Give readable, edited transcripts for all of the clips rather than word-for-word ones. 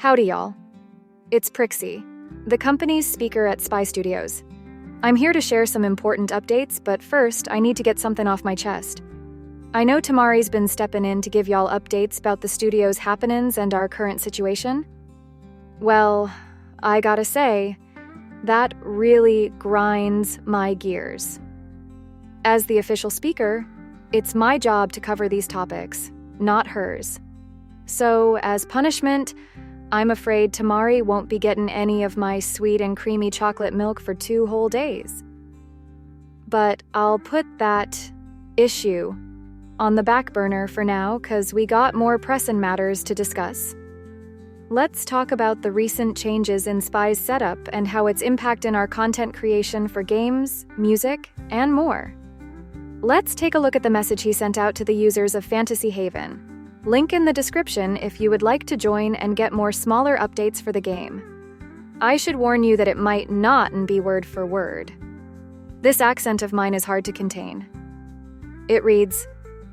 Howdy, y'all. It's Prixie, the company's speaker at Spy Studios. I'm here to share some important updates, but first, I need to get something off my chest. I know Tamari's been stepping in to give y'all updates about the studio's happenings and our current situation. Well, I gotta say, that really grinds my gears. As the official speaker, it's my job to cover these topics, not hers. So, as punishment, I'm afraid Tamari won't be getting any of my sweet and creamy chocolate milk for 2 whole days. But I'll put that issue on the back burner for now, 'cause we got more pressin' matters to discuss. Let's talk about the recent changes in Spy's setup and how it's impacting our content creation for games, music, and more. Let's take a look at the message he sent out to the users of Fantasy Haven. Link in the description if you would like to join and get more smaller updates for the game. I should warn you that it might not be word for word. This accent of mine is hard to contain. It reads,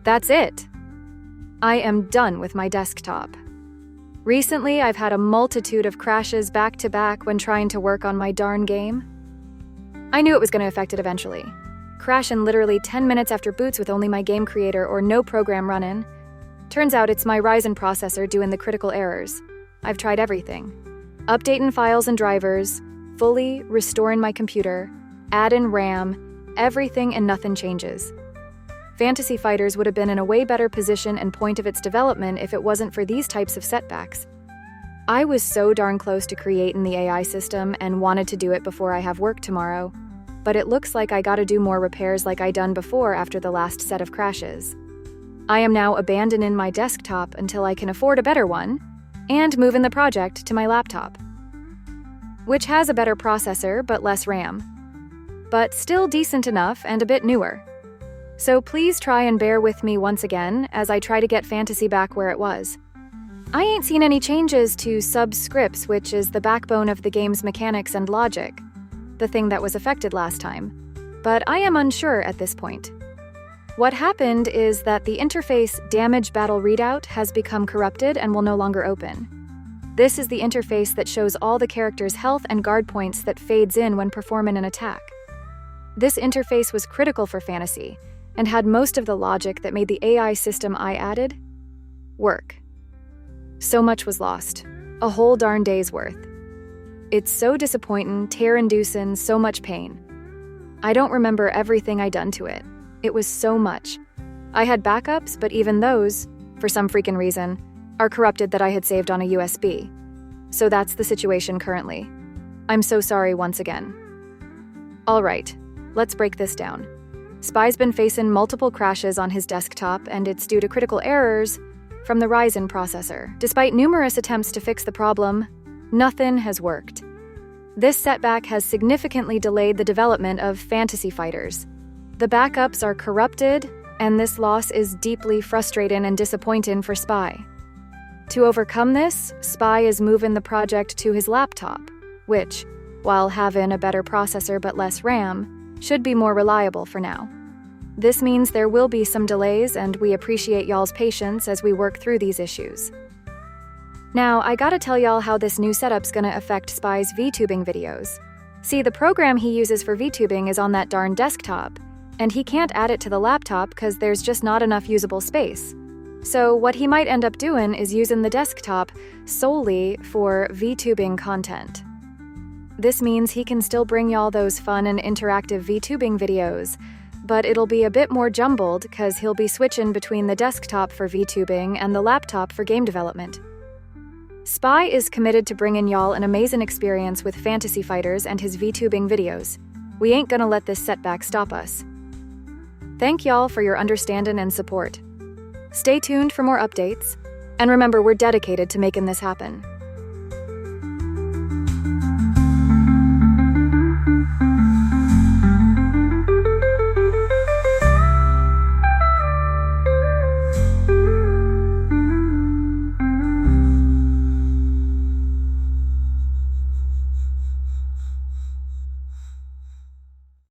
"That's it. I am done with my desktop. Recently, I've had a multitude of crashes back to back when trying to work on my darn game. I knew it was going to affect it eventually. Crashing literally 10 minutes after boots with only my game creator or no program running. Turns out it's my Ryzen processor doing the critical errors. I've tried everything. Updating files and drivers, fully restoring my computer, adding RAM, everything and nothing changes. Fantasy Fighters would have been in a way better position and point of its development if it wasn't for these types of setbacks. I was so darn close to creating the AI system and wanted to do it before I have work tomorrow, but it looks like I gotta do more repairs like I done before after the last set of crashes. I am now abandoning my desktop until I can afford a better one, and moving the project to my laptop, which has a better processor but less RAM, but still decent enough and a bit newer. So please try and bear with me once again as I try to get Fantasy back where it was. I ain't seen any changes to subscripts, which is the backbone of the game's mechanics and logic, the thing that was affected last time, but I am unsure at this point. What happened is that the interface damage battle readout has become corrupted and will no longer open. This is the interface that shows all the characters' health and guard points that fades in when performing an attack. This interface was critical for Fantasy and had most of the logic that made the AI system I added work. So much was lost, a whole darn day's worth. It's so disappointing, tear-inducing, so much pain. I don't remember everything I done to it. It was so much. I had backups, but even those, for some freaking reason, are corrupted that I had saved on a USB. So that's the situation currently. I'm so sorry once again. Alright, let's break this down. Spy's been facing multiple crashes on his desktop, and it's due to critical errors from the Ryzen processor. Despite numerous attempts to fix the problem, nothing has worked. This setback has significantly delayed the development of Fantasy Fighters. The backups are corrupted, and this loss is deeply frustrating and disappointing for Spy. To overcome this, Spy is moving the project to his laptop, which, while having a better processor but less RAM, should be more reliable for now. This means there will be some delays, and we appreciate y'all's patience as we work through these issues. Now, I gotta tell y'all how this new setup's gonna affect Spy's VTubing videos. See, the program he uses for VTubing is on that darn desktop, and he can't add it to the laptop because there's just not enough usable space. So what he might end up doing is using the desktop solely for VTubing content. This means he can still bring y'all those fun and interactive VTubing videos, but it'll be a bit more jumbled because he'll be switching between the desktop for VTubing and the laptop for game development. Spy is committed to bringing y'all an amazing experience with Fantasy Fighters and his VTubing videos. We ain't gonna let this setback stop us. Thank y'all for your understanding and support. Stay tuned for more updates, and remember, we're dedicated to making this happen.